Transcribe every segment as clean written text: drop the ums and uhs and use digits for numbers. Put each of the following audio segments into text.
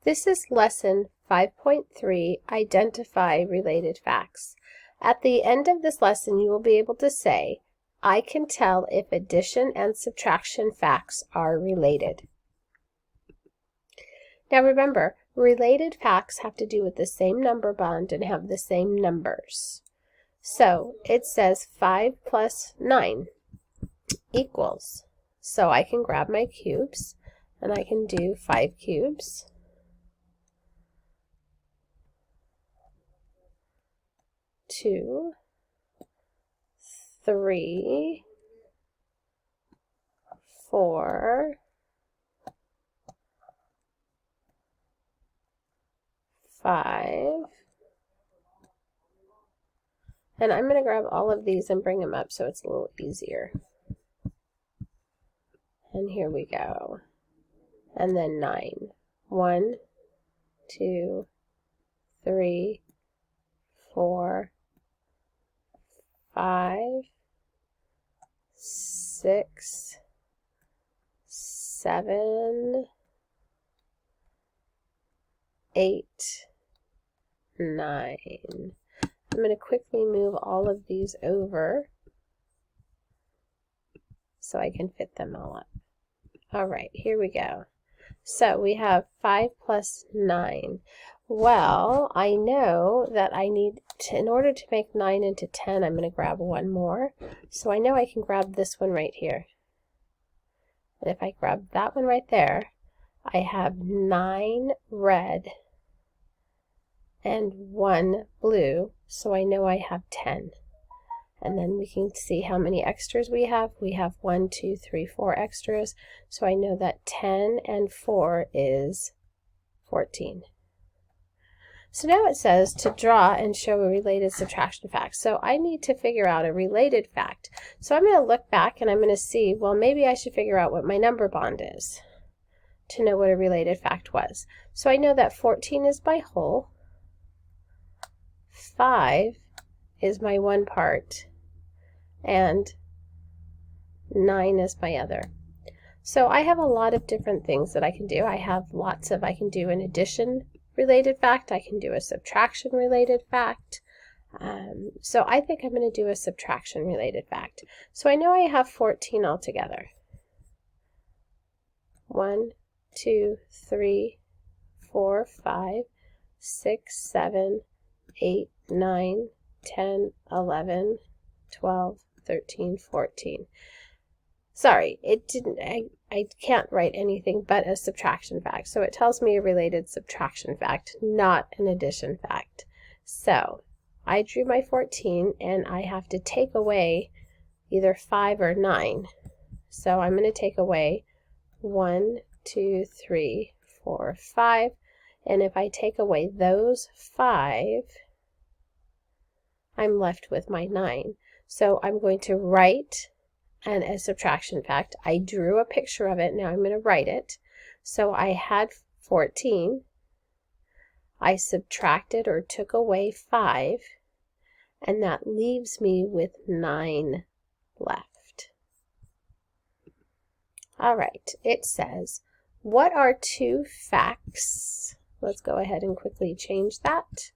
This is lesson 5.3, Identify Related Facts. At the end of this lesson, you will be able to say, I can tell if addition and subtraction facts are related. Now remember, related facts have to do with the same number bond and have the same numbers. So it says 5 plus 9 equals. So I can grab my cubes and I can do 5 cubes. 2, 3, 4, 5, and I'm going to grab all of these and bring them up so it's a little easier. And here we go. And then 9. 1, 2, 3, 4, 5, 6, 7, 8, 9. I'm going to quickly move all of these over so I can fit them all up. All right, here we go. So we have 5 plus 9. Well, I know that I need to, in order to make 9 into 10, I'm going to grab one more. So I know I can grab this one right here. And if I grab that one right there, I have 9 red and 1 blue, so I know I have 10. And then we can see how many extras we have. We have 1, 2, 3, 4 extras, so I know that 10 and 4 is 14. So now it says to draw and show a related subtraction fact. So I need to figure out a related fact. So I'm going to look back and I'm going to see, well, maybe I should figure out what my number bond is to know what a related fact was. So I know that 14 is my whole, 5 is my one part, and 9 is my other. So I have a lot of different things that I can do. I can do an addition related fact, I can do a subtraction related fact. So I think I'm going to do a subtraction related fact. So I know I have 14 altogether. 1, 2, 3, 4, 5, 6, 7, 8, 9, 10, 11, 12, 13, 14. Sorry, I can't write anything but a subtraction fact. So it tells me a related subtraction fact, not an addition fact. So I drew my 14 and I have to take away either 5 or 9. So I'm going to take away 1, 2, 3, 4, 5. And if I take away those 5, I'm left with my 9. So I'm going to write a subtraction fact. I drew a picture of it. Now I'm going to write it. So I had 14. I subtracted or took away 5. And that leaves me with 9 left. All right. It says, what are 2 facts? Let's go ahead and quickly change that.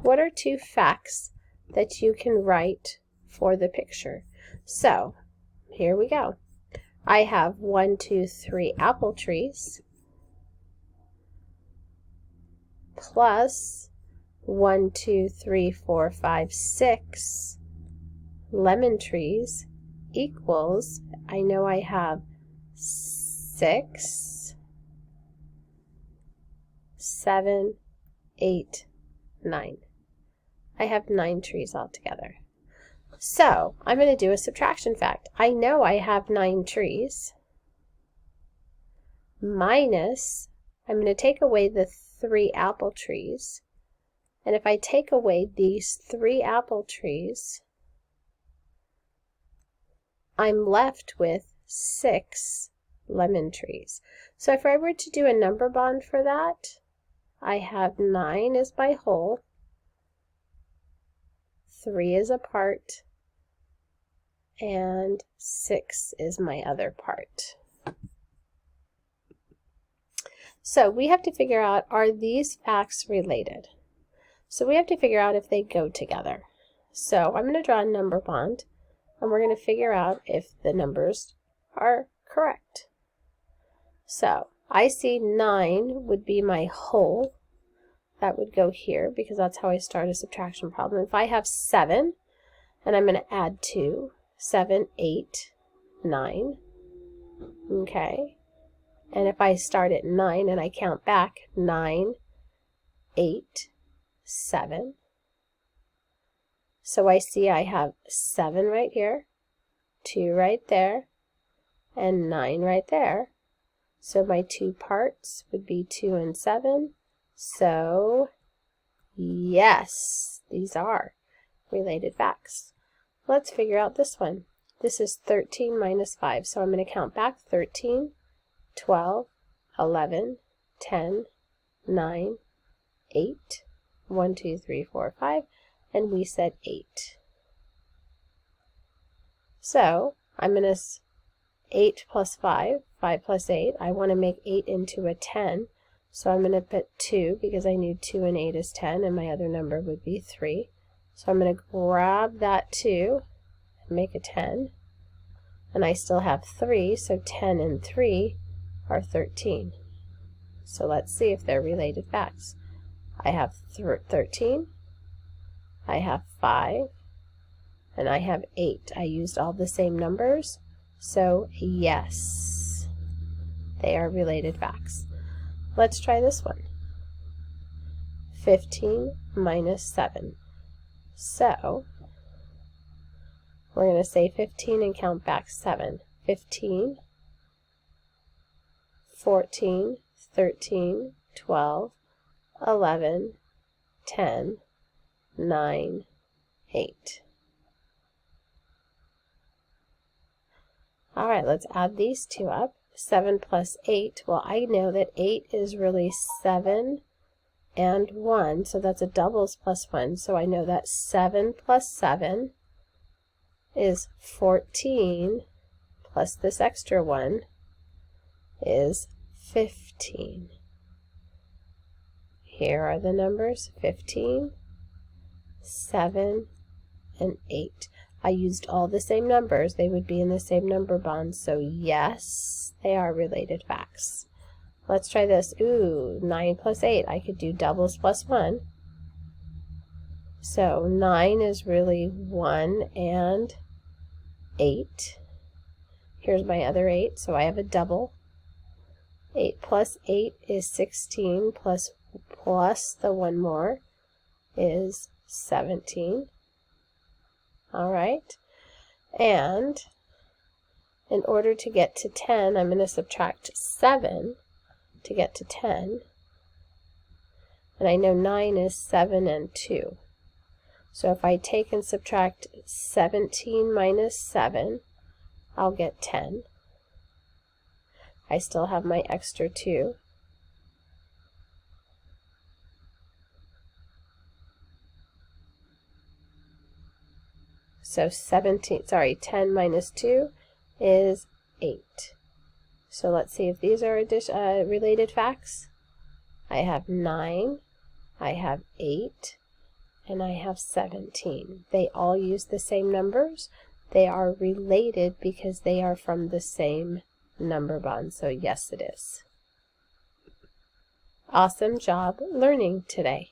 What are 2 facts that you can write for the picture? So here we go. I have 1, 2, 3 apple trees plus 1, 2, 3, 4, 5, 6 lemon trees equals, I know I have 6, 7, 8, 9. I have 9 trees altogether. So I'm going to do a subtraction fact. I know I have 9 trees minus, I'm going to take away the 3 apple trees. And if I take away these 3 apple trees, I'm left with 6 lemon trees. So if I were to do a number bond for that, I have 9 as my whole, 3 is a part, and 6 is my other part. So we have to figure out, are these facts related? So we have to figure out if they go together. So I'm going to draw a number bond, and we're going to figure out if the numbers are correct. So I see 9 would be my whole. That would go here because that's how I start a subtraction problem. If I have 7, and I'm going to add 2, 7, 8, 9. Okay. And if I start at 9 and I count back, 9, 8, 7. So I see I have 7 right here, 2 right there, and 9 right there. So my two parts would be 2 and 7. So yes, these are related facts. Let's figure out this one. This is 13 minus 5. So I'm going to count back 13, 12, 11, 10, 9, 8, 1, 2, 3, 4, 5, and we said 8. So I'm going to 8 plus 5, 5 plus 8. I want to make 8 into a 10. So I'm going to put 2 because I knew 2 and 8 is 10, and my other number would be 3. So I'm going to grab that 2 and make a 10. And I still have 3, so 10 and 3 are 13. So let's see if they're related facts. I have 13, I have 5, and I have 8. I used all the same numbers, so yes, they are related facts. Let's try this one. 15 minus 7. So we're going to say 15 and count back 7. 15, 14, 13, 12, 11, 10, 9, 8. All right, let's add these two up. 7 plus 8, well, I know that 8 is really 7 and 1, so that's a doubles plus 1. So I know that 7 plus 7 is 14, plus this extra 1 is 15. Here are the numbers, 15, 7, and 8. I used all the same numbers. They would be in the same number bond, so yes, they are related facts. Let's try this. Ooh, 9 plus 8. I could do doubles plus 1. So 9 is really 1 and 8. Here's my other 8, so I have a double. 8 plus 8 is 16, plus the one more is 17. All right, and in order to get to 10, I'm going to subtract 7 to get to 10. And I know 9 is 7 and 2. So if I take and subtract 17 minus 7, I'll get 10. I still have my extra 2. So 10 minus 2 is 8. So let's see if these are related facts. I have 9, I have 8, and I have 17. They all use the same numbers. They are related because they are from the same number bond. So yes, it is. Awesome job learning today.